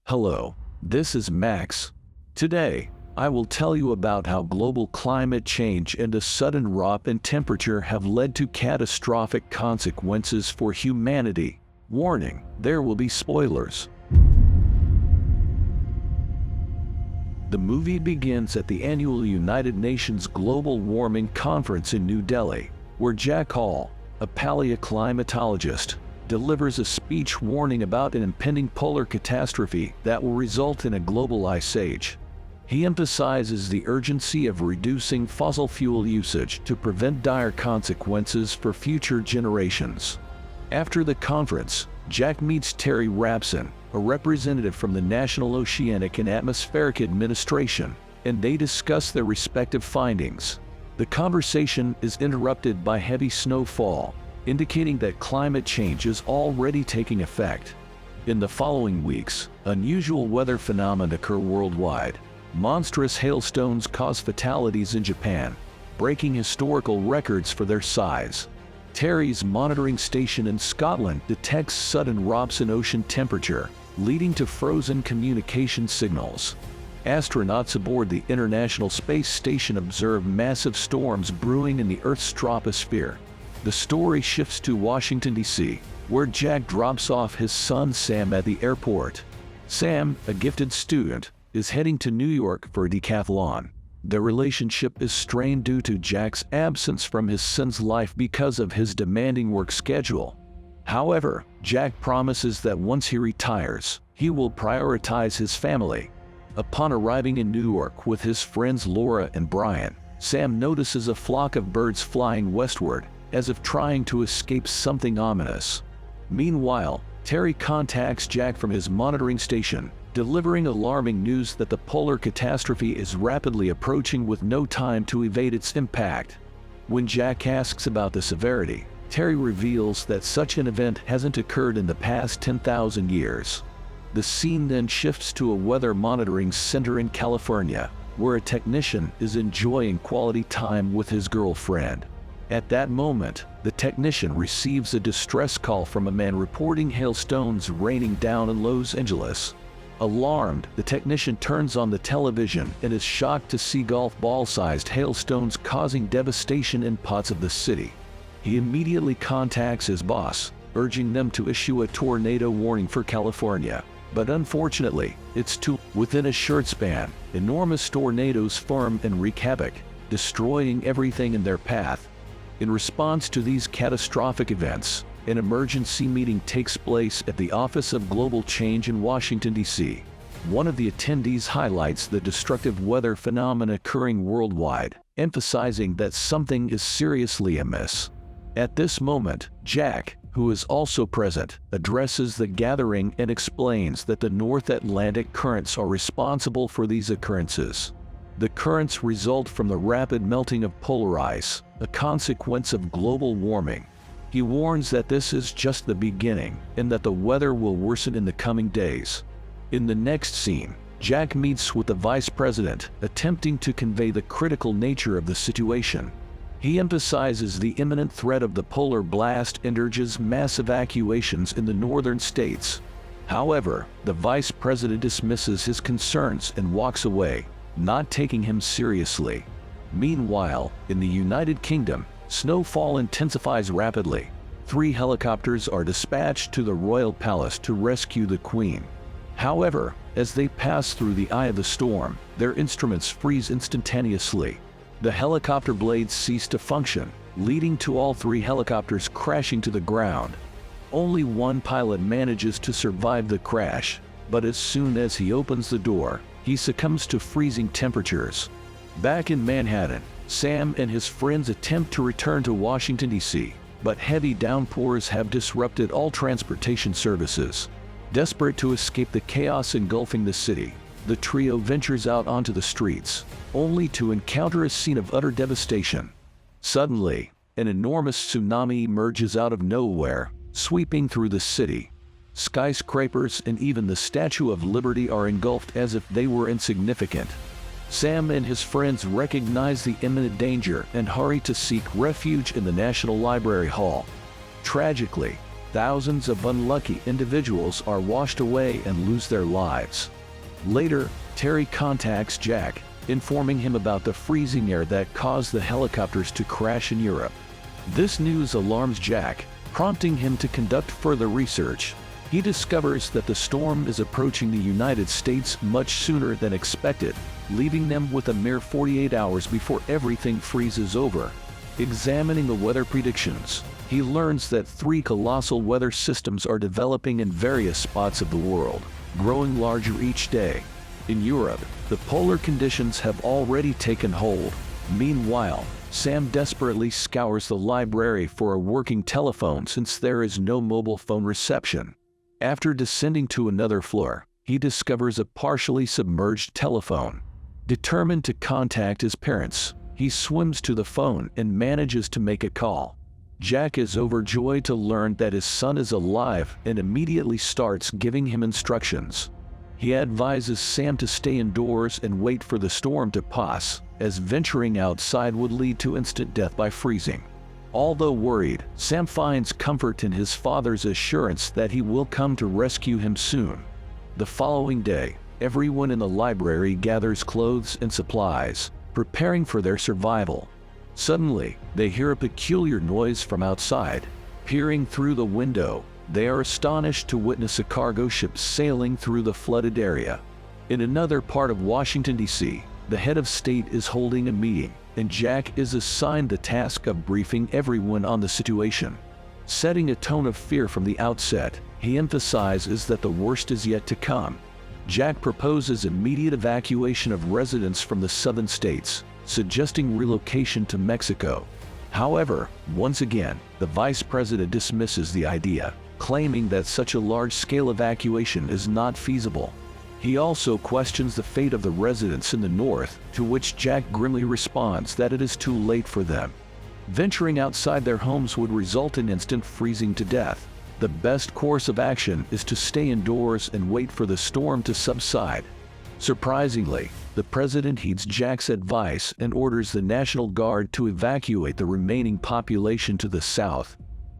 Hello, this is Max. Today, I will tell you about how global climate change and a sudden drop in temperature have led to catastrophic consequences for humanity. Warning, there will be spoilers. The movie begins at the annual United Nations Global Warming Conference in New Delhi, where Jack Hall, a paleoclimatologist, delivers a speech warning about an impending polar catastrophe that will result in a global ice age. He emphasizes the urgency of reducing fossil fuel usage to prevent dire consequences for future generations. After the conference, Jack meets Terry Rapson, a representative from the National Oceanic and Atmospheric Administration, and they discuss their respective findings. The conversation is interrupted by heavy snowfall, indicating that climate change is already taking effect. In the following weeks, unusual weather phenomena occur worldwide. Monstrous hailstones cause fatalities in Japan, breaking historical records for their size. Terry's monitoring station in Scotland detects sudden drops in ocean temperature, leading to frozen communication signals. Astronauts aboard the International Space Station observe massive storms brewing in the Earth's troposphere. The story shifts to Washington, D.C., where Jack drops off his son Sam at the airport. Sam, a gifted student, is heading to New York for a decathlon. Their relationship is strained due to Jack's absence from his son's life because of his demanding work schedule. However, Jack promises that once he retires, he will prioritize his family. Upon arriving in New York with his friends Laura and Brian, Sam notices a flock of birds flying westward, as if trying to escape something ominous. Meanwhile, Terry contacts Jack from his monitoring station, delivering alarming news that the polar catastrophe is rapidly approaching with no time to evade its impact. When Jack asks about the severity, Terry reveals that such an event hasn't occurred in the past 10,000 years. The scene then shifts to a weather monitoring center in California, where a technician is enjoying quality time with his girlfriend. At that moment, the technician receives a distress call from a man reporting hailstones raining down in Los Angeles. Alarmed, the technician turns on the television and is shocked to see golf ball-sized hailstones causing devastation in parts of the city. He immediately contacts his boss, urging them to issue a tornado warning for California. But unfortunately, it's too late. Within a short span, enormous tornadoes form and wreak havoc, destroying everything in their path. In response to these catastrophic events, an emergency meeting takes place at the Office of Global Change in Washington, D.C. One of the attendees highlights the destructive weather phenomena occurring worldwide, emphasizing that something is seriously amiss. At this moment, Jack, who is also present, addresses the gathering and explains that the North Atlantic currents are responsible for these occurrences. The currents result from the rapid melting of polar ice, a consequence of global warming. He warns that this is just the beginning and that the weather will worsen in the coming days. In the next scene, Jack meets with the vice president, attempting to convey the critical nature of the situation. He emphasizes the imminent threat of the polar blast and urges mass evacuations in the northern states. However, the vice president dismisses his concerns and walks away, not taking him seriously. Meanwhile, in the United Kingdom, snowfall intensifies rapidly. 3 helicopters are dispatched to the royal palace to rescue the Queen. However, as they pass through the eye of the storm, their instruments freeze instantaneously. The helicopter blades cease to function, leading to all 3 helicopters crashing to the ground. Only one pilot manages to survive the crash, but as soon as he opens the door, he succumbs to freezing temperatures. Back in Manhattan, Sam and his friends attempt to return to Washington, D.C., but heavy downpours have disrupted all transportation services. Desperate to escape the chaos engulfing the city, the trio ventures out onto the streets, only to encounter a scene of utter devastation. Suddenly, an enormous tsunami emerges out of nowhere, sweeping through the city. Skyscrapers and even the Statue of Liberty are engulfed as if they were insignificant. Sam and his friends recognize the imminent danger and hurry to seek refuge in the National Library Hall. Tragically, thousands of unlucky individuals are washed away and lose their lives. Later, Terry contacts Jack, informing him about the freezing air that caused the helicopters to crash in Europe. This news alarms Jack, prompting him to conduct further research. He discovers that the storm is approaching the United States much sooner than expected, leaving them with a mere 48 hours before everything freezes over. Examining the weather predictions, he learns that 3 colossal weather systems are developing in various spots of the world, growing larger each day. In Europe, the polar conditions have already taken hold. Meanwhile, Sam desperately scours the library for a working telephone since there is no mobile phone reception. After descending to another floor, he discovers a partially submerged telephone. Determined to contact his parents, he swims to the phone and manages to make a call. Jack is overjoyed to learn that his son is alive and immediately starts giving him instructions. He advises Sam to stay indoors and wait for the storm to pass, as venturing outside would lead to instant death by freezing. Although worried, Sam finds comfort in his father's assurance that he will come to rescue him soon. The following day, everyone in the library gathers clothes and supplies, preparing for their survival. Suddenly, they hear a peculiar noise from outside. Peering through the window, they are astonished to witness a cargo ship sailing through the flooded area. In another part of Washington, D.C., the head of state is holding a meeting, and Jack is assigned the task of briefing everyone on the situation. Setting a tone of fear from the outset, he emphasizes that the worst is yet to come. Jack proposes immediate evacuation of residents from the southern states, suggesting relocation to Mexico. However, once again, the vice president dismisses the idea, claiming that such a large-scale evacuation is not feasible. He also questions the fate of the residents in the north, to which Jack grimly responds that it is too late for them. Venturing outside their homes would result in instant freezing to death. The best course of action is to stay indoors and wait for the storm to subside. Surprisingly, the president heeds Jack's advice and orders the National Guard to evacuate the remaining population to the south.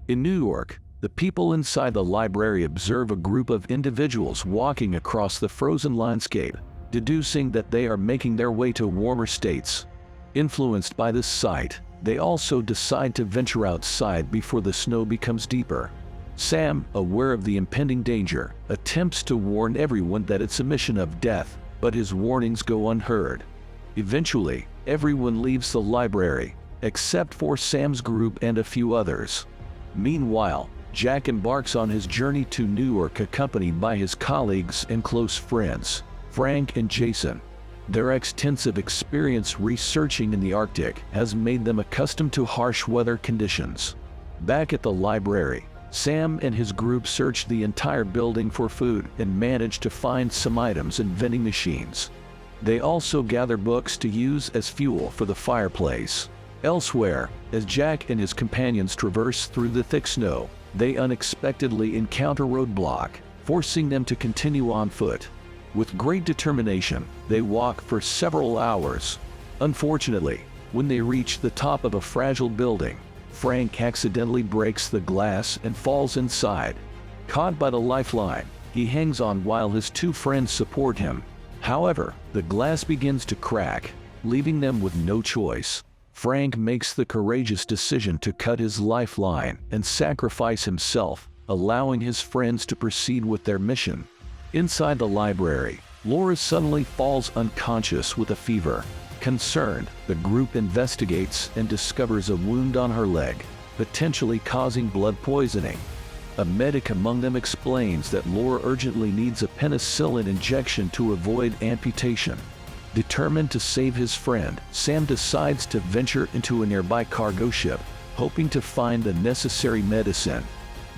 In New York, the people inside the library observe a group of individuals walking across the frozen landscape, deducing that they are making their way to warmer states. Influenced by this sight, they also decide to venture outside before the snow becomes deeper. Sam, aware of the impending danger, attempts to warn everyone that it's a mission of death, but his warnings go unheard. Eventually, everyone leaves the library, except for Sam's group and a few others. Meanwhile, Jack embarks on his journey to New York accompanied by his colleagues and close friends, Frank and Jason. Their extensive experience researching in the Arctic has made them accustomed to harsh weather conditions. Back at the library, Sam and his group search the entire building for food and manage to find some items in vending machines. They also gather books to use as fuel for the fireplace. Elsewhere, as Jack and his companions traverse through the thick snow, they unexpectedly encounter a roadblock, forcing them to continue on foot. With great determination, they walk for several hours. Unfortunately, when they reach the top of a fragile building, Frank accidentally breaks the glass and falls inside. Caught by the lifeline, he hangs on while his 2 friends support him. However, the glass begins to crack, leaving them with no choice. Frank makes the courageous decision to cut his lifeline and sacrifice himself, allowing his friends to proceed with their mission. Inside the library, Laura suddenly falls unconscious with a fever. Concerned, the group investigates and discovers a wound on her leg, potentially causing blood poisoning. A medic among them explains that Laura urgently needs a penicillin injection to avoid amputation. Determined to save his friend, Sam decides to venture into a nearby cargo ship, hoping to find the necessary medicine.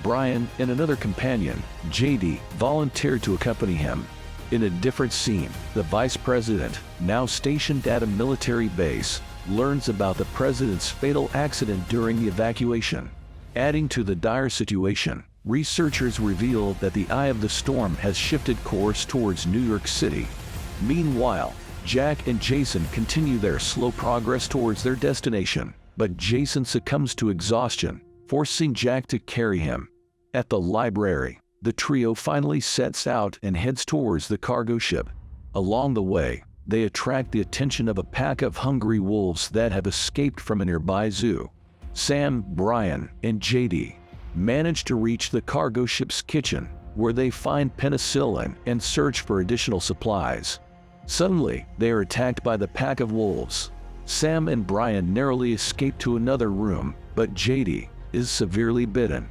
Brian and another companion, JD, volunteered to accompany him. In a different scene, the vice president, now stationed at a military base, learns about the president's fatal accident during the evacuation. Adding to the dire situation, researchers reveal that the eye of the storm has shifted course towards New York City. Meanwhile, Jack and Jason continue their slow progress towards their destination, but Jason succumbs to exhaustion, forcing Jack to carry him. At the library, the trio finally sets out and heads towards the cargo ship. Along the way, they attract the attention of a pack of hungry wolves that have escaped from a nearby zoo. Sam, Brian, and JD manage to reach the cargo ship's kitchen, where they find penicillin and search for additional supplies. Suddenly, they are attacked by the pack of wolves. Sam and Brian narrowly escape to another room, but JD is severely bitten.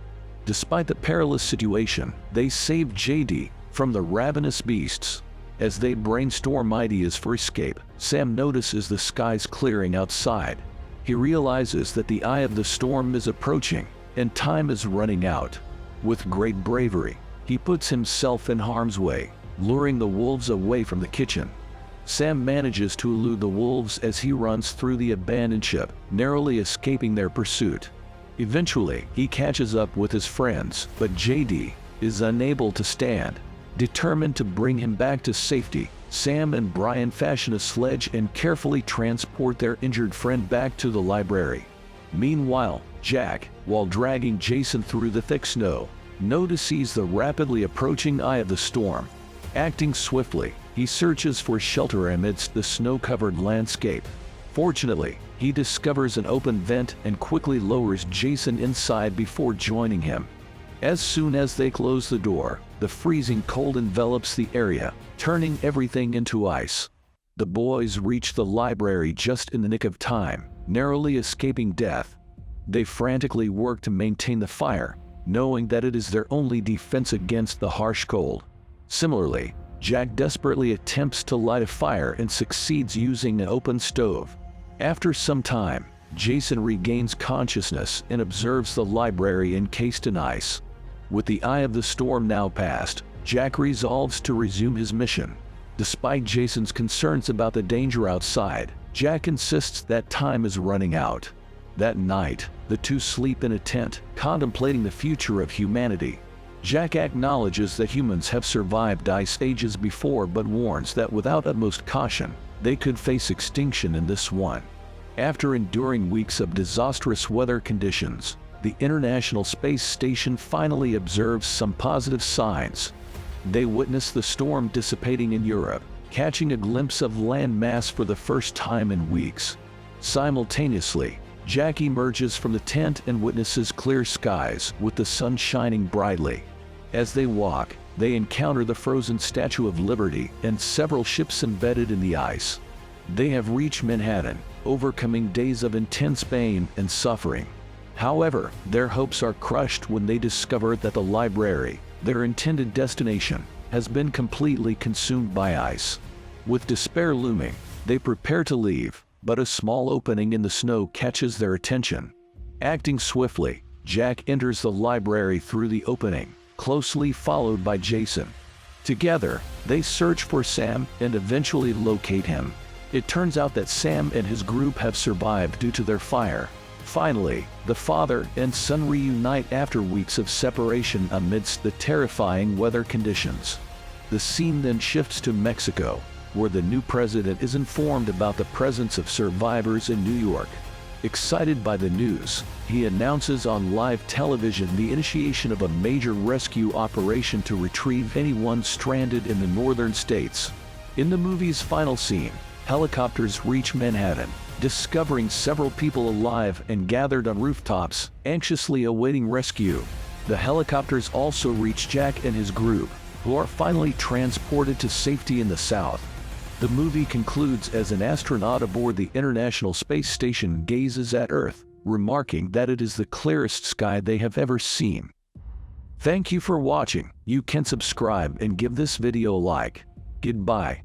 Despite the perilous situation, they save JD from the ravenous beasts. As they brainstorm ideas for escape, Sam notices the skies clearing outside. He realizes that the eye of the storm is approaching, and time is running out. With great bravery, he puts himself in harm's way, luring the wolves away from the kitchen. Sam manages to elude the wolves as he runs through the abandoned ship, narrowly escaping their pursuit. Eventually, he catches up with his friends, but JD is unable to stand. Determined to bring him back to safety, Sam and Brian fashion a sledge and carefully transport their injured friend back to the library. Meanwhile, Jack, while dragging Jason through the thick snow, notices the rapidly approaching eye of the storm. Acting swiftly, he searches for shelter amidst the snow-covered landscape. Fortunately, he discovers an open vent and quickly lowers Jason inside before joining him. As soon as they close the door, the freezing cold envelops the area, turning everything into ice. The boys reach the library just in the nick of time, narrowly escaping death. They frantically work to maintain the fire, knowing that it is their only defense against the harsh cold. Similarly, Jack desperately attempts to light a fire and succeeds using an open stove. After some time, Jason regains consciousness and observes the library encased in ice. With the eye of the storm now past, Jack resolves to resume his mission. Despite Jason's concerns about the danger outside, Jack insists that time is running out. That night, the two sleep in a tent, contemplating the future of humanity. Jack acknowledges that humans have survived ice ages before but warns that without utmost caution, they could face extinction in this one. After enduring weeks of disastrous weather conditions, the International Space Station finally observes some positive signs. They witness the storm dissipating in Europe, catching a glimpse of land mass for the first time in weeks. Simultaneously, Jack emerges from the tent and witnesses clear skies with the sun shining brightly. As they walk, they encounter the frozen Statue of Liberty and several ships embedded in the ice. They have reached Manhattan, overcoming days of intense pain and suffering. However, their hopes are crushed when they discover that the library, their intended destination, has been completely consumed by ice. With despair looming, they prepare to leave, but a small opening in the snow catches their attention. Acting swiftly, Jack enters the library through the opening, closely followed by Jason. Together, they search for Sam and eventually locate him. It turns out that Sam and his group have survived due to their fire. Finally, the father and son reunite after weeks of separation amidst the terrifying weather conditions. The scene then shifts to Mexico, where the new president is informed about the presence of survivors in New York. Excited by the news, he announces on live television the initiation of a major rescue operation to retrieve anyone stranded in the northern states. In the movie's final scene, helicopters reach Manhattan, discovering several people alive and gathered on rooftops, anxiously awaiting rescue. The helicopters also reach Jack and his group, who are finally transported to safety in the south. The movie concludes as an astronaut aboard the International Space Station gazes at Earth, remarking that it is the clearest sky they have ever seen. Thank you for watching. You can subscribe and give this video a like. Goodbye.